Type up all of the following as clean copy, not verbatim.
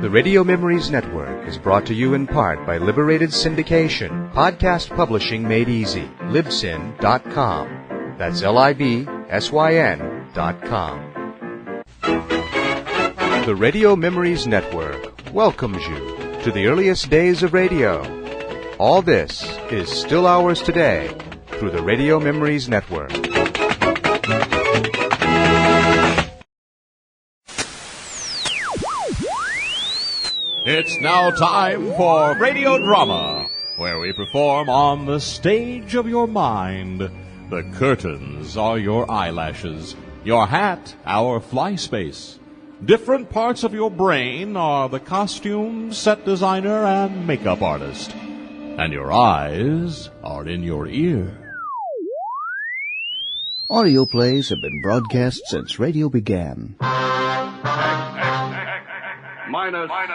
The Radio Memories Network is brought to you in part by Liberated Syndication, podcast publishing made easy, libsyn.com. That's libsyn.com. The Radio Memories Network welcomes you to the earliest days of radio. All this is still ours today through the Radio Memories Network. It's now time for radio drama, where we perform on the stage of your mind. The curtains are your eyelashes, your hat our fly space. Different parts of your brain are the costume, set designer, and makeup artist. And your eyes are in your ear. Audio plays have been broadcast since radio began. Minus 1.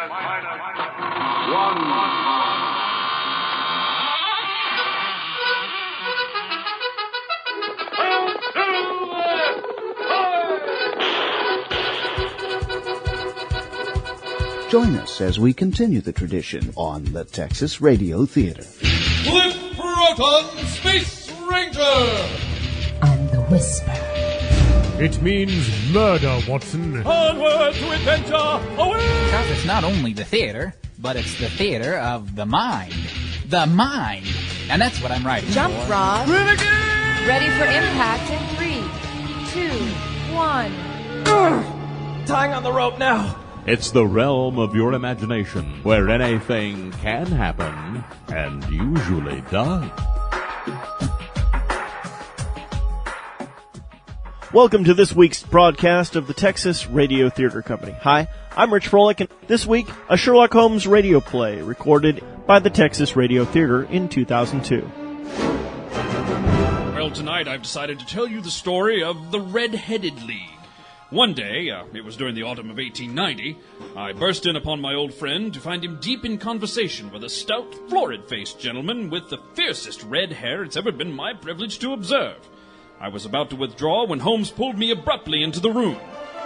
Join us as we continue the tradition on the Texas Radio Theater. Flip Proton Space Ranger! I'm the Whisper. It means murder, Watson. Onward to adventure! Away! Because it's not only the theater, but it's the theater of the mind. The mind! And that's what I'm writing Jump, for. Rob. Renegade! Ready for impact in 3, 2, 1. Tying on the rope now. It's the realm of your imagination, where anything can happen, and usually does. Welcome to this week's broadcast of the Texas Radio Theater Company. Hi, I'm Rich Froelich, and this week, a Sherlock Holmes radio play recorded by the Texas Radio Theater in 2002. Well, tonight I've decided to tell you the story of the Redheaded League. One day, it was during the autumn of 1890, I burst in upon my old friend to find him deep in conversation with a stout, florid-faced gentleman with the fiercest red hair it's ever been my privilege to observe. I was about to withdraw when Holmes pulled me abruptly into the room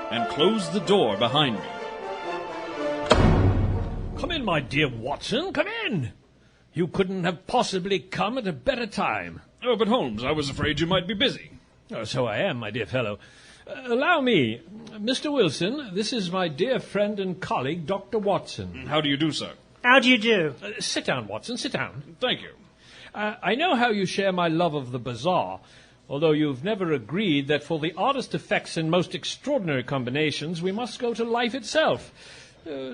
and closed the door behind me. Come in, my dear Watson, come in. You couldn't have possibly come at a better time. Oh, but Holmes, I was afraid you might be busy. Oh, so I am, my dear fellow. Allow me. Mr. Wilson, this is my dear friend and colleague, Dr. Watson. How do you do, sir? How do you do? Sit down, Watson, sit down. Thank you. I know how you share my love of the bizarre, although you've never agreed that for the oddest effects and most extraordinary combinations, we must go to life itself.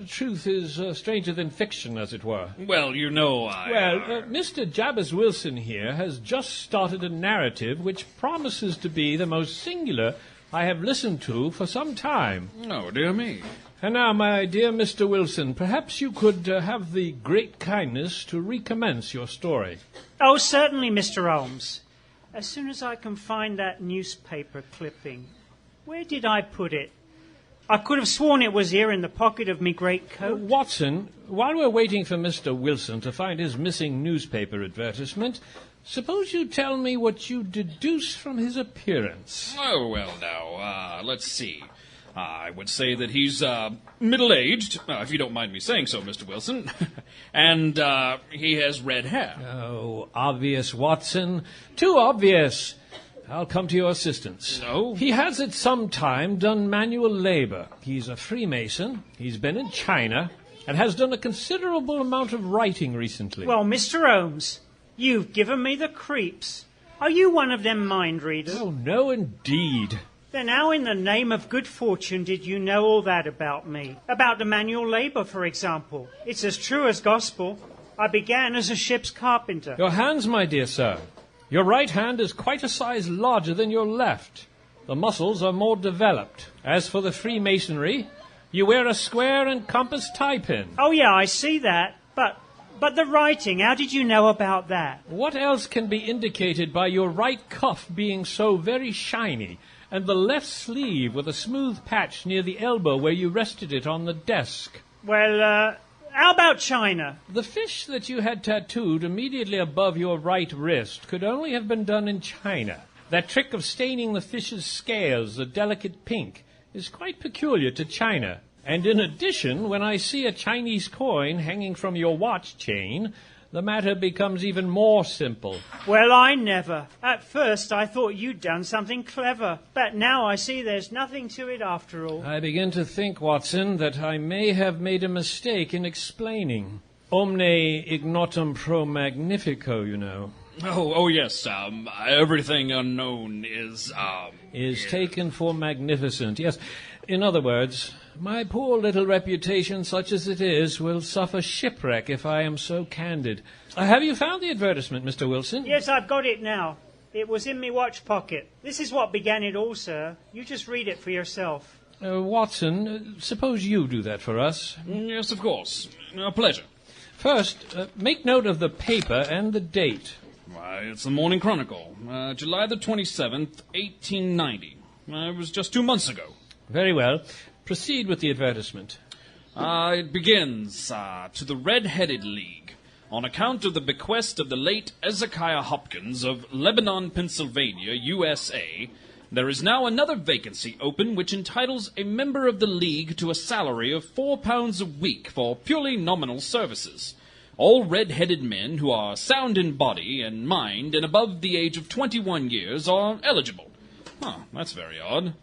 Truth is stranger than fiction, as it were. Well, you know, Mr. Jabez Wilson here has just started a narrative which promises to be the most singular I have listened to for some time. Oh, dear me. And now, my dear Mr. Wilson, perhaps you could have the great kindness to recommence your story. Oh, certainly, Mr. Holmes. As soon as I can find that newspaper clipping. Where did I put it? I could have sworn it was here in the pocket of me greatcoat. Watson, while we're waiting for Mr. Wilson to find his missing newspaper advertisement, suppose you tell me what you deduce from his appearance. Oh, well, now, let's see. I would say that he's middle-aged, if you don't mind me saying so, Mr. Wilson. And he has red hair. Oh, obvious, Watson. Too obvious. I'll come to your assistance. No? He has at some time done manual labor. He's a Freemason. He's been in China and has done a considerable amount of writing recently. Well, Mr. Holmes, you've given me the creeps. Are you one of them mind readers? Oh, no, indeed. Then how in the name of good fortune did you know all that about me? About the manual labor, for example. It's as true as gospel. I began as a ship's carpenter. Your hands, my dear sir. Your right hand is quite a size larger than your left. The muscles are more developed. As for the Freemasonry, you wear a square and compass tie pin. Oh, yeah, I see that. But the writing, how did you know about that? What else can be indicated by your right cuff being so very shiny, and the left sleeve with a smooth patch near the elbow where you rested it on the desk? Well, how about China? The fish that you had tattooed immediately above your right wrist could only have been done in China. That trick of staining the fish's scales a delicate pink is quite peculiar to China. And in addition, when I see a Chinese coin hanging from your watch chain, the matter becomes even more simple. Well, I never. At first, I thought you'd done something clever. But now I see there's nothing to it after all. I begin to think, Watson, that I may have made a mistake in explaining. Omne ignotum pro magnifico, you know. Oh, yes. Everything unknown is taken for magnificent. Yes. In other words, my poor little reputation, such as it is, will suffer shipwreck if I am so candid. Have you found the advertisement, Mr. Wilson? Yes, I've got it now. It was in my watch pocket. This is what began it all, sir. You just read it for yourself. Watson, suppose you do that for us. Yes, of course. A pleasure. First, make note of the paper and the date. Why, it's the Morning Chronicle, July the 27th, 1890. It was just 2 months ago. Very well. Proceed with the advertisement. It begins, to the Redheaded League. On account of the bequest of the late Ezekiah Hopkins of Lebanon, Pennsylvania, USA, there is now another vacancy open which entitles a member of the League to a salary of £4 a week for purely nominal services. All red-headed men who are sound in body and mind and above the age of 21 years are eligible. That's very odd.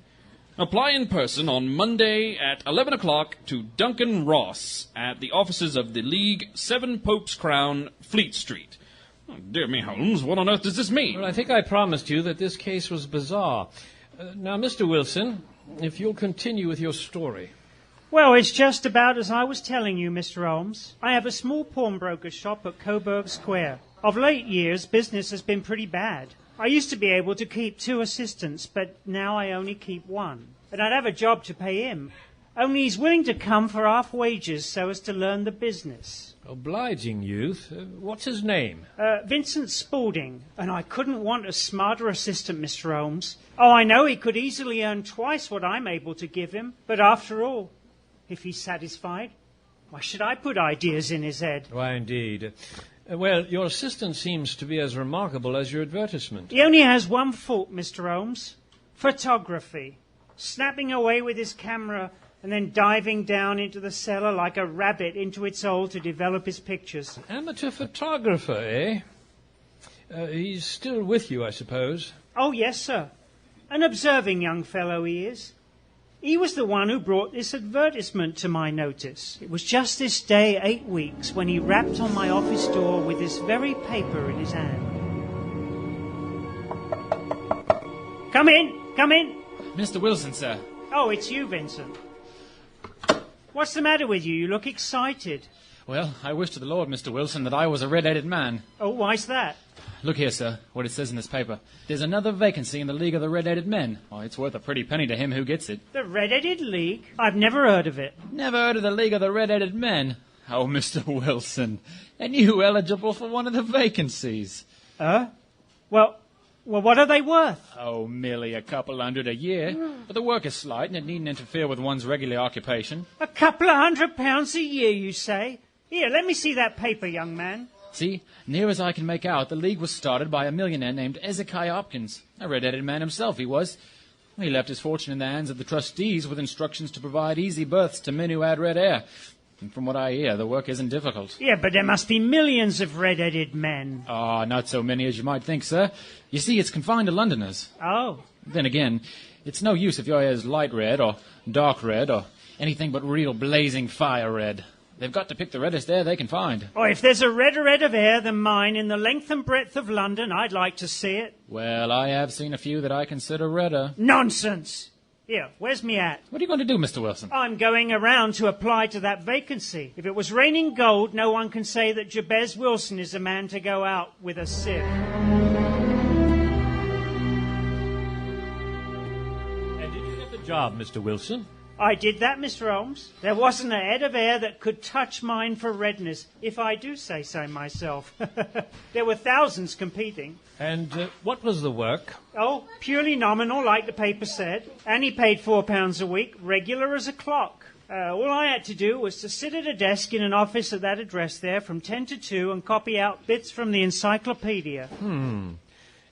Apply in person on Monday at 11 o'clock to Duncan Ross at the offices of the League, 7 Pope's Crown, Fleet Street. Oh, dear me, Holmes, what on earth does this mean? Well, I think I promised you that this case was bizarre. Now, Mr. Wilson, if you'll continue with your story. Well, it's just about as I was telling you, Mr. Holmes. I have a small pawnbroker's shop at Coburg Square. Of late years, business has been pretty bad. I used to be able to keep 2 assistants, but now I only keep 1. And I'd have a job to pay him. Only he's willing to come for half wages so as to learn the business. Obliging youth. What's his name? Vincent Spaulding. And I couldn't want a smarter assistant, Mr. Holmes. Oh, I know he could easily earn twice what I'm able to give him. But after all, if he's satisfied, why should I put ideas in his head? Why, indeed. Well, your assistant seems to be as remarkable as your advertisement. He only has one fault, Mr. Holmes. Photography. Snapping away with his camera and then diving down into the cellar like a rabbit into its hole to develop his pictures. Amateur photographer, eh? He's still with you, I suppose. Oh, yes, sir. An observing young fellow he is. He was the one who brought this advertisement to my notice. It was just this day 8 weeks when he rapped on my office door with this very paper in his hand. Come in, come in. Mr. Wilson, sir. Oh, it's you, Vincent. What's the matter with you? You look excited. Well, I wish to the Lord, Mr. Wilson, that I was a red-headed man. Oh, why's that? Look here, sir, what it says in this paper. There's another vacancy in the League of the Red-Headed Men. Well, it's worth a pretty penny to him who gets it. The Redheaded League? I've never heard of it. Never heard of the League of the Red-Headed Men? Oh, Mr. Wilson, and you eligible for one of the vacancies. Well, what are they worth? Oh, merely a couple hundred a year. But the work is slight and it needn't interfere with one's regular occupation. A couple of £100 a year, you say? Here, let me see that paper, young man. See, near as I can make out, the League was started by a millionaire named Ezekiah Hopkins. A red-headed man himself, he was. He left his fortune in the hands of the trustees with instructions to provide easy berths to men who had red hair. And from what I hear, the work isn't difficult. Yeah, but there must be millions of red-headed men. Oh, not so many as you might think, sir. You see, it's confined to Londoners. Oh. Then again, it's no use if your hair is light red or dark red or anything but real blazing fire red. They've got to pick the reddest hair they can find. Oh, if there's a redder head of hair than mine in the length and breadth of London, I'd like to see it. Well, I have seen a few that I consider redder. Nonsense! Here, where's me hat? What are you going to do, Mr. Wilson? I'm going around to apply to that vacancy. If it was raining gold, no one can say that Jabez Wilson is a man to go out with a sieve. And did you get the job, Mr. Wilson? I did that, Mr. Holmes. There wasn't a head of hair that could touch mine for redness, if I do say so myself. There were thousands competing. And what was the work? Oh, purely nominal, like the paper said. And he paid £4 a week, regular as a clock. All I had to do was to sit at a desk in an office at that address there from 10 to 2 and copy out bits from the encyclopedia.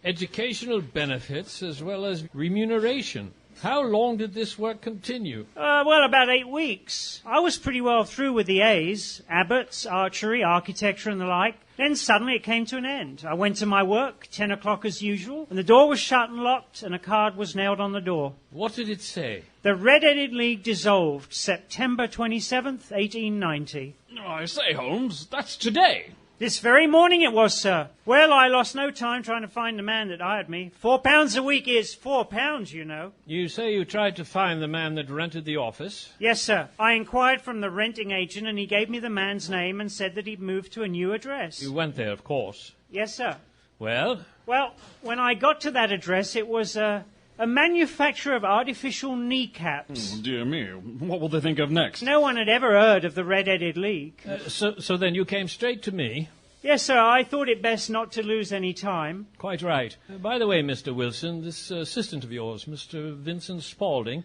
Educational benefits as well as remuneration. How long did this work continue? Well, about 8 weeks. I was pretty well through with the A's, Abbott's, archery, architecture and the like. Then suddenly it came to an end. I went to my work, 10 o'clock as usual, and the door was shut and locked, and a card was nailed on the door. What did it say? The Redheaded League dissolved, September 27th, 1890. Oh, I say, Holmes, that's today. This very morning it was, sir. Well, I lost no time trying to find the man that hired me. £4 a week is £4, you know. You say you tried to find the man that rented the office? Yes, sir. I inquired from the renting agent, and he gave me the man's name and said that he'd moved to a new address. You went there, of course. Yes, sir. Well? Well, when I got to that address, it was a manufacturer of artificial kneecaps. Oh, dear me. What will they think of next? No one had ever heard of the Redheaded League. So then you came straight to me? Yes, sir. I thought it best not to lose any time. Quite right. By the way, Mr. Wilson, this assistant of yours, Mr. Vincent Spaulding,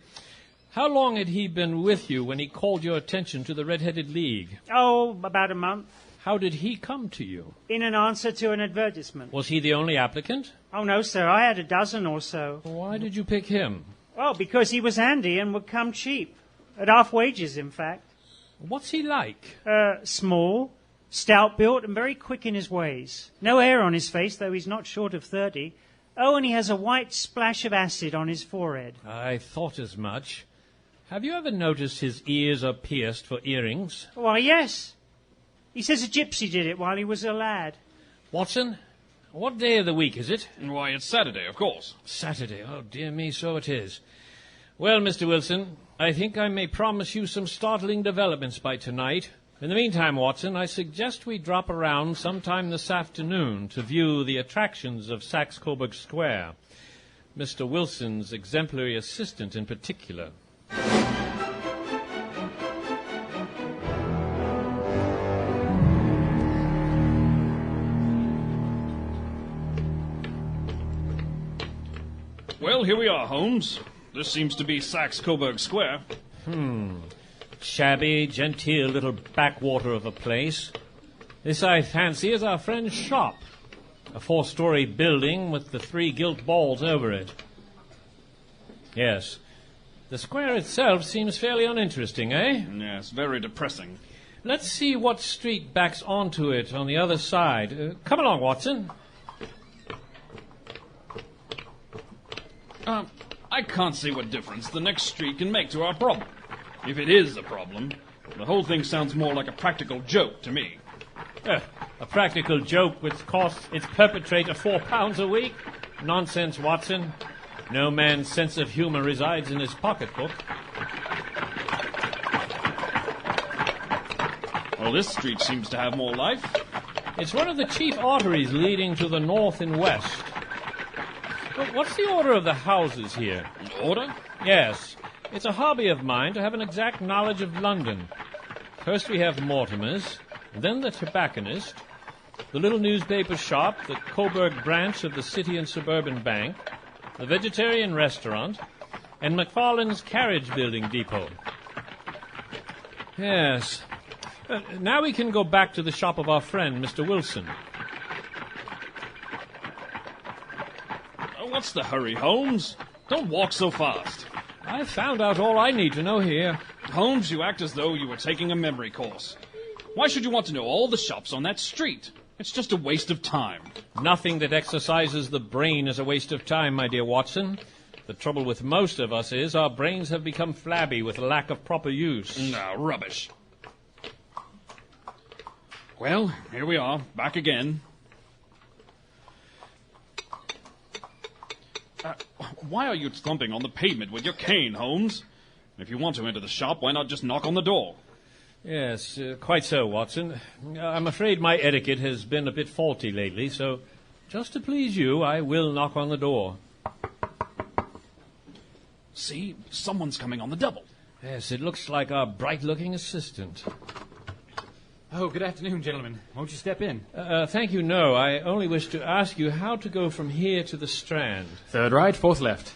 how long had he been with you when he called your attention to the Redheaded League? Oh, about a month. How did he come to you? In an answer to an advertisement. Was he the only applicant? Oh, no, sir. I had a dozen or so. Why did you pick him? Well, because he was handy and would come cheap. At half wages, in fact. What's he like? Small, stout-built, and very quick in his ways. No hair on his face, though he's not short of 30. Oh, and he has a white splash of acid on his forehead. I thought as much. Have you ever noticed his ears are pierced for earrings? Why, yes. He says a gypsy did it while he was a lad. Watson, what day of the week is it? Why, it's Saturday, of course. Saturday. Oh, dear me, so it is. Well, Mr. Wilson, I think I may promise you some startling developments by tonight. In the meantime, Watson, I suggest we drop around sometime this afternoon to view the attractions of Saxe-Coburg Square. Mr. Wilson's exemplary assistant in particular. Well, here we are, Holmes. This seems to be Saxe-Coburg Square. Shabby, genteel little backwater of a place. This, I fancy, is our friend's shop. A 4-story building with the 3 gilt balls over it. Yes. The square itself seems fairly uninteresting, eh? Yes, very depressing. Let's see what street backs onto it on the other side. Come along, Watson. I can't see what difference the next street can make to our problem. If it is a problem, the whole thing sounds more like a practical joke to me. A practical joke which costs its perpetrator £4 a week? Nonsense, Watson. No man's sense of humor resides in his pocketbook. Well, this street seems to have more life. It's one of the chief arteries leading to the north and west. But what's the order of the houses here? Order? Yes. It's a hobby of mine to have an exact knowledge of London. First we have Mortimer's, then the tobacconist, the little newspaper shop, the Coburg branch of the City and Suburban Bank, the vegetarian restaurant, and McFarlane's carriage building depot. Yes. Now we can go back to the shop of our friend, Mr. Wilson. What's the hurry, Holmes? Don't walk so fast. I've found out all I need to know here. Holmes, you act as though you were taking a memory course. Why should you want to know all the shops on that street? It's just a waste of time. Nothing that exercises the brain is a waste of time, my dear Watson. The trouble with most of us is our brains have become flabby with lack of proper use. No, rubbish. Well, here we are, back again. Why are you thumping on the pavement with your cane, Holmes? If you want to enter the shop, why not just knock on the door? Yes, quite so, Watson. I'm afraid my etiquette has been a bit faulty lately, so just to please you, I will knock on the door. See, someone's coming on the double. Yes, it looks like our bright-looking assistant. Oh, good afternoon, gentlemen. Won't you step in? Thank you, no. I only wish to ask you how to go from here to the Strand. 3rd right, 4th left.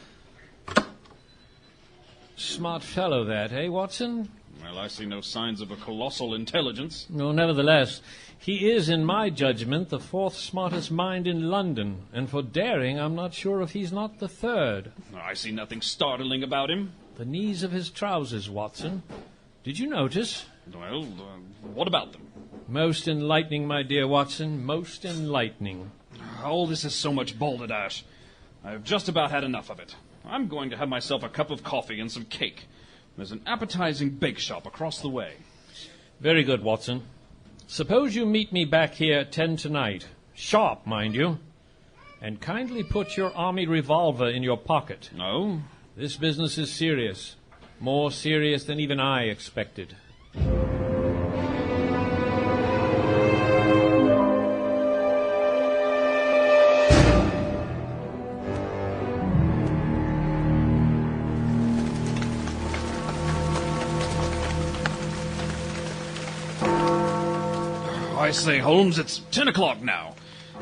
Smart fellow that, eh, Watson? Well, I see no signs of a colossal intelligence. No, nevertheless, he is, in my judgment, the fourth smartest mind in London, and for daring, I'm not sure if he's not the third. I see nothing startling about him. The knees of his trousers, Watson. Did you notice? Well, what about them? Most enlightening, my dear Watson, most enlightening. All this is so much balderdash. I've just about had enough of it. I'm going to have myself a cup of coffee and some cake. There's an appetizing bake shop across the way. Very good, Watson. Suppose you meet me back here at 10 tonight. Sharp, mind you. And kindly put your army revolver in your pocket. No? This business is serious. More serious than even I expected. I say, Holmes, it's 10 o'clock now.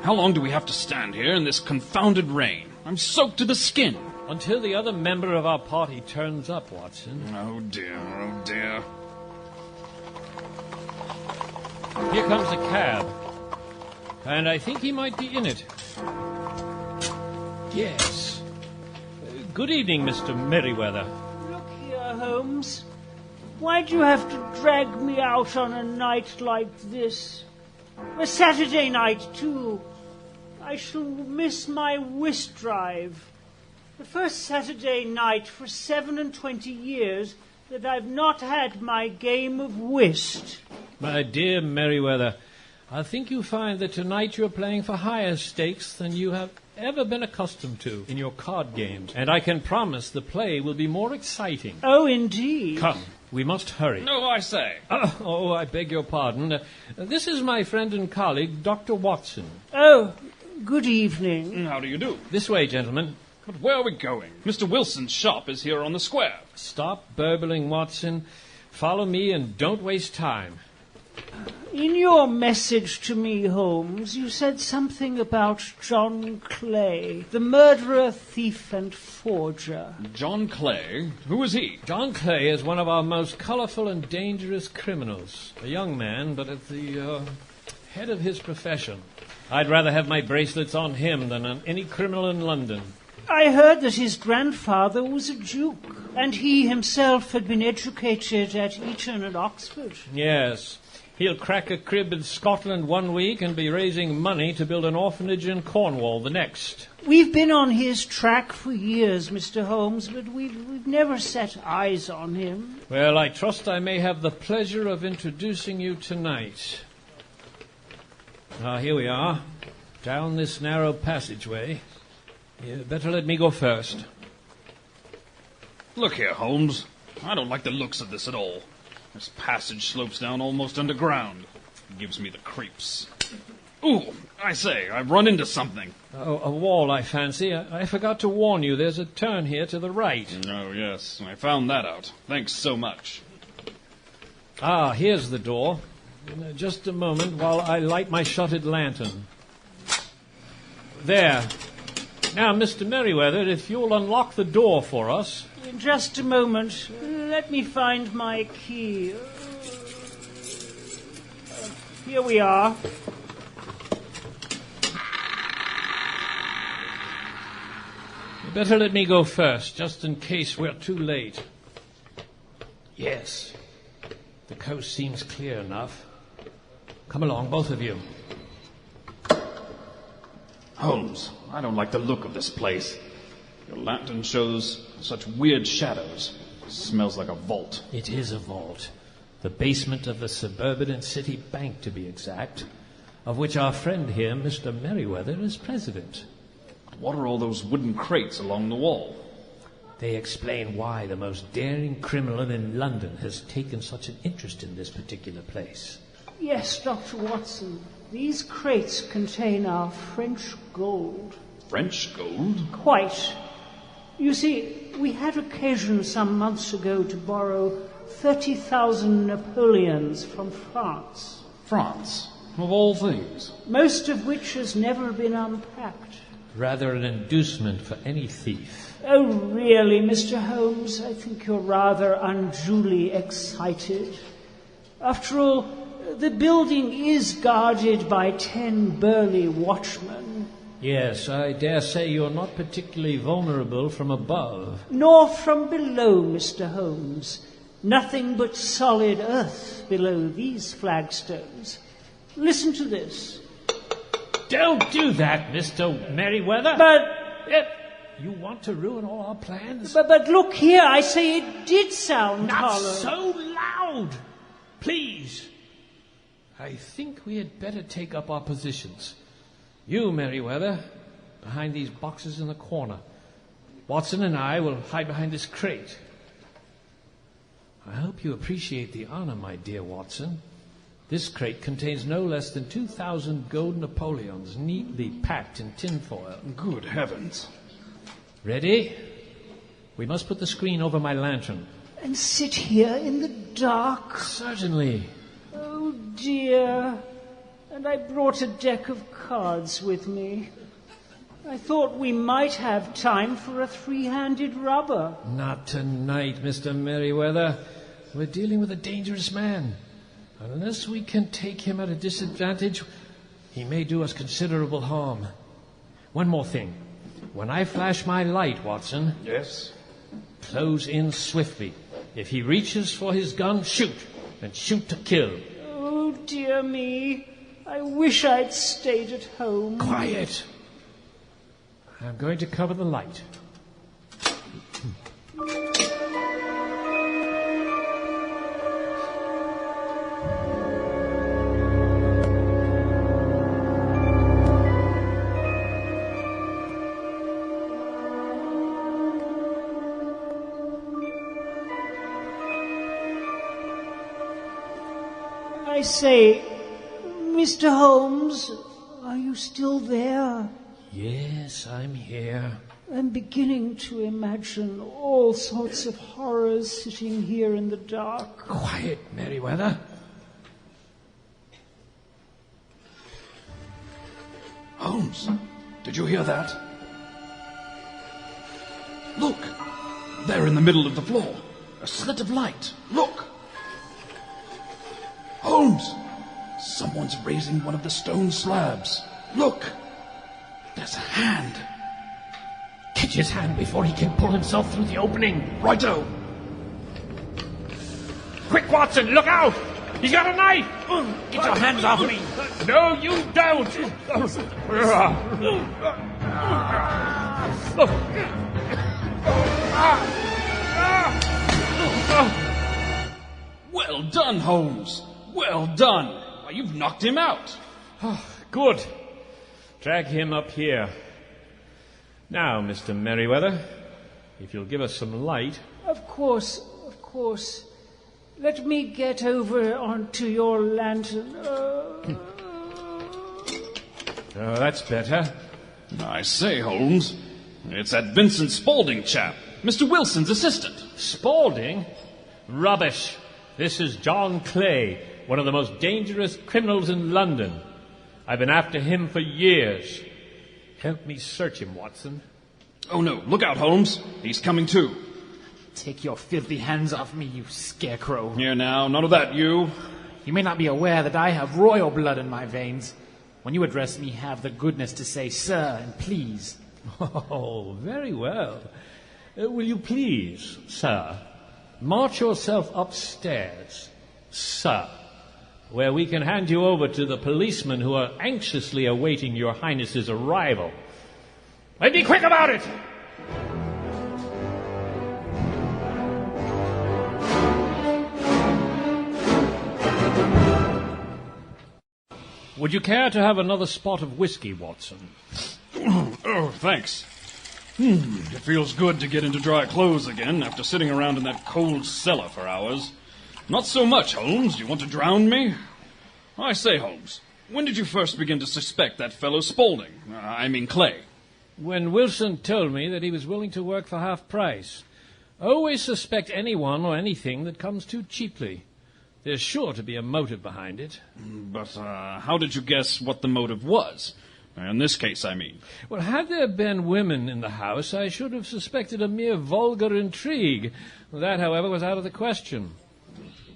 How long do we have to stand here in this confounded rain? I'm soaked to the skin. Until the other member of our party turns up, Watson. Oh, dear, oh, dear. Here comes a cab. And I think he might be in it. Yes. Good evening, Mr. Merriweather. Look here, Holmes. Why'd you have to drag me out on a night like this? A Saturday night, too. I shall miss my whist drive. The first Saturday night for 27 years that I've not had my game of whist. My dear Merriweather, I think you find that tonight you're playing for higher stakes than you have ever been accustomed to in your card games. And I can promise the play will be more exciting. Oh, indeed. Come, we must hurry. No, I say. Oh, I beg your pardon. This is my friend and colleague, Dr. Watson. Oh, good evening. How do you do? This way, gentlemen. But where are we going? Mr. Wilson's shop is here on the square. Stop burbling, Watson. Follow me and don't waste time. In your message to me, Holmes, you said something about John Clay, the murderer, thief, and forger. John Clay? Who is he? John Clay is one of our most colorful and dangerous criminals. A young man, but at the head of his profession. I'd rather have my bracelets on him than on any criminal in London. I heard that his grandfather was a duke, and he himself had been educated at Eton and Oxford. Yes. He'll crack a crib in Scotland one week and be raising money to build an orphanage in Cornwall the next. We've been on his track for years, Mr. Holmes, but we've never set eyes on him. Well, I trust I may have the pleasure of introducing you tonight. Here we are, down this narrow passageway. You'd better let me go first. Look here, Holmes. I don't like the looks of this at all. This passage slopes down almost underground. It gives me the creeps. Ooh, I say, I've run into something. Oh, a wall, I fancy. I forgot to warn you. There's a turn here to the right. Oh, yes. I found that out. Thanks so much. Here's the door. Just a moment while I light my shuttered lantern. There. Now, Mr. Merriweather, if you'll unlock the door for us. In just a moment. Let me find my key. Here we are. You better let me go first, just in case we're too late. Yes. The coast seems clear enough. Come along, both of you. Holmes, I don't like the look of this place. Your lantern shows such weird shadows. It smells like a vault. It is a vault. The basement of the Suburban and City Bank, to be exact, of which our friend here, Mr. Merriweather, is president. What are all those wooden crates along the wall? They explain why the most daring criminal in London has taken such an interest in this particular place. Yes, Dr. Watson. These crates contain our French gold. French gold? Quite. You see, we had occasion some months ago to borrow 30,000 Napoleons from France. France? Of all things? Most of which has never been unpacked. Rather an inducement for any thief. Oh, really, Mr. Holmes? I think you're rather unduly excited. After all, the building is guarded by 10 burly watchmen. Yes, I dare say you're not particularly vulnerable from above. Nor from below, Mr. Holmes. Nothing but solid earth below these flagstones. Listen to this. Don't do that, Mr. Merriweather. But... you want to ruin all our plans? But look here, I say it did sound Not hollow. so loud! Please. I think we had better take up our positions. You, Merriweather, behind these boxes in the corner. Watson and I will hide behind this crate. I hope you appreciate the honor, my dear Watson. This crate contains no less than 2,000 gold Napoleons neatly packed in tinfoil. Good heavens. Ready? We must put the screen over my lantern. And sit here in the dark? Certainly. Oh, dear. And I brought a deck of cards with me. I thought we might have time for a three-handed rubber. Not tonight, Mr. Merriweather. We're dealing with a dangerous man. Unless we can take him at a disadvantage, he may do us considerable harm. One more thing. When I flash my light, Watson... Yes? Close in swiftly. If he reaches for his gun, shoot. And shoot to kill. Oh, dear me. I wish I'd stayed at home. Quiet. I'm going to cover the light. I say, Mr. Holmes, are you still there? Yes, I'm here. I'm beginning to imagine all sorts of horrors sitting here in the dark. Quiet, Merriweather. Holmes, did you hear that? Look, there in the middle of the floor, a slit of light. Look! Holmes, someone's raising one of the stone slabs. Look, there's a hand. Catch his hand before he can pull himself through the opening. Righto. Quick, Watson, look out! He's got a knife! Get your hands off me. No, you don't! Well done, Holmes. Well done. Why, you've knocked him out. Good. Drag him up here. Now, Mr. Merriweather, if you'll give us some light. Of course, of course. Let me get over onto your lantern. Oh, that's better. I say, Holmes, it's that Vincent Spaulding chap, Mr. Wilson's assistant. Spaulding? Rubbish. This is John Clay, one of the most dangerous criminals in London. I've been after him for years. Help me search him, Watson. Oh, no. Look out, Holmes. He's coming too. Take your filthy hands off me, you scarecrow. Here now, none of that, you. You may not be aware that I have royal blood in my veins. When you address me, have the goodness to say sir and please. Oh, very well. Will you please, sir, march yourself upstairs, sir, where we can hand you over to the policemen who are anxiously awaiting your Highness's arrival. And be quick about it! Would you care to have another spot of whiskey, Watson? Oh, thanks. It feels good to get into dry clothes again after sitting around in that cold cellar for hours. Not so much, Holmes. You want to drown me? I say, Holmes, when did you first begin to suspect that fellow Spaulding? I mean Clay. When Wilson told me that he was willing to work for half price. Always suspect anyone or anything that comes too cheaply. There's sure to be a motive behind it. But how did you guess what the motive was? In this case, I mean. Well, had there been women in the house, I should have suspected a mere vulgar intrigue. That, however, was out of the question.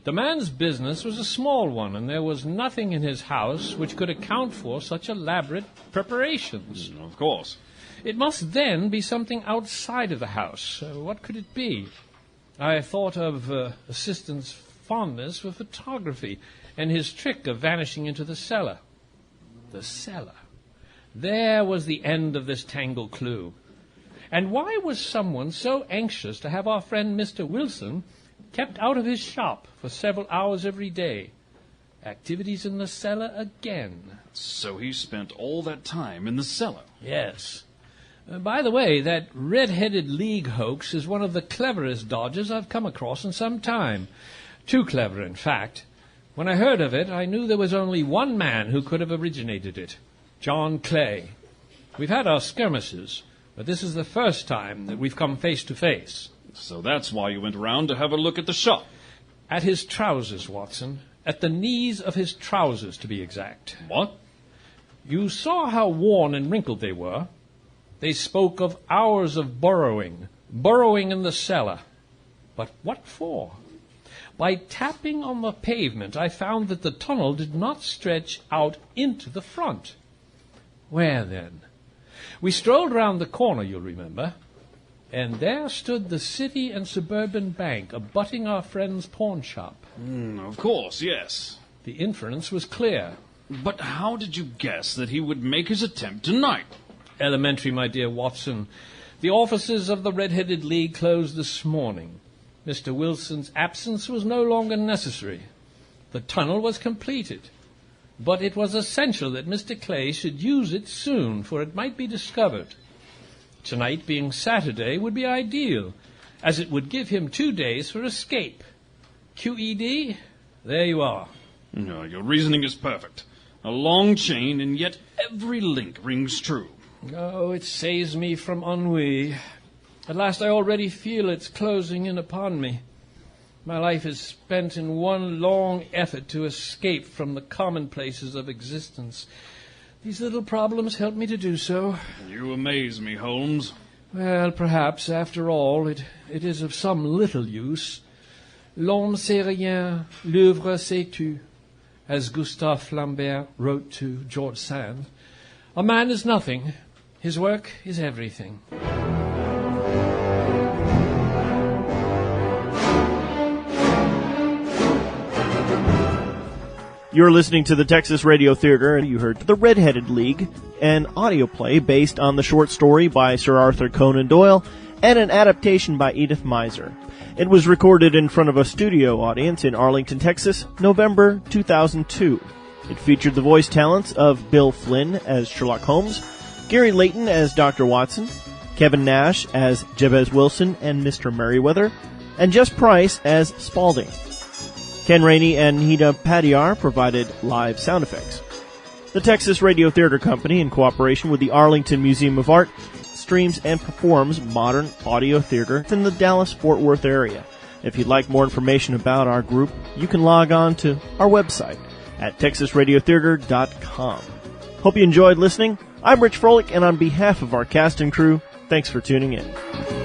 The man's business was a small one, and there was nothing in his house which could account for such elaborate preparations. Of course. It must then be something outside of the house. What could it be? I thought of assistant's fondness for photography and his trick of vanishing into the cellar. The cellar. There was the end of this tangled clue. And why was someone so anxious to have our friend Mr. Wilson kept out of his shop for several hours every day? Activities in the cellar again. So he spent all that time in the cellar? Yes. By the way, that Redheaded League hoax is one of the cleverest dodges I've come across in some time. Too clever, in fact. When I heard of it, I knew there was only one man who could have originated it. John Clay. We've had our skirmishes, but this is the first time that we've come face to face. So that's why you went around to have a look at the shop? At his trousers, Watson. At the knees of his trousers, to be exact. What? You saw how worn and wrinkled they were. They spoke of hours of burrowing in the cellar. But what for? By tapping on the pavement, I found that the tunnel did not stretch out into the front. Where then? We strolled round the corner, you'll remember, and there stood the City and Suburban Bank abutting our friend's pawn shop. Of course, yes. The inference was clear. But how did you guess that he would make his attempt tonight? Elementary, my dear Watson. The offices of the Redheaded League closed this morning. Mr. Wilson's absence was no longer necessary. The tunnel was completed. But it was essential that Mr. Clay should use it soon, for it might be discovered. Tonight, being Saturday, would be ideal, as it would give him 2 days for escape. QED, there you are. No, your reasoning is perfect. A long chain, and yet every link rings true. Oh, it saves me from ennui. At last I already feel it's closing in upon me. My life is spent in one long effort to escape from the commonplaces of existence. These little problems help me to do so. You amaze me, Holmes. Well, perhaps, after all, it is of some little use. L'homme c'est rien, l'œuvre c'est tout, as Gustave Flaubert wrote to George Sand. A man is nothing. His work is everything. You're listening to the Texas Radio Theater, and you heard The Redheaded League, an audio play based on the short story by Sir Arthur Conan Doyle, and an adaptation by Edith Meiser. It was recorded in front of a studio audience in Arlington, Texas, November 2002. It featured the voice talents of Bill Flynn as Sherlock Holmes, Gary Layton as Dr. Watson, Kevin Nash as Jabez Wilson and Mr. Merriweather, and Jess Price as Spaulding. Ken Rainey and Hida Padiyar provided live sound effects. The Texas Radio Theater Company, in cooperation with the Arlington Museum of Art, streams and performs modern audio theater in the Dallas-Fort Worth area. If you'd like more information about our group, you can log on to our website at texasradiotheater.com. Hope you enjoyed listening. I'm Rich Froelich, and on behalf of our cast and crew, thanks for tuning in.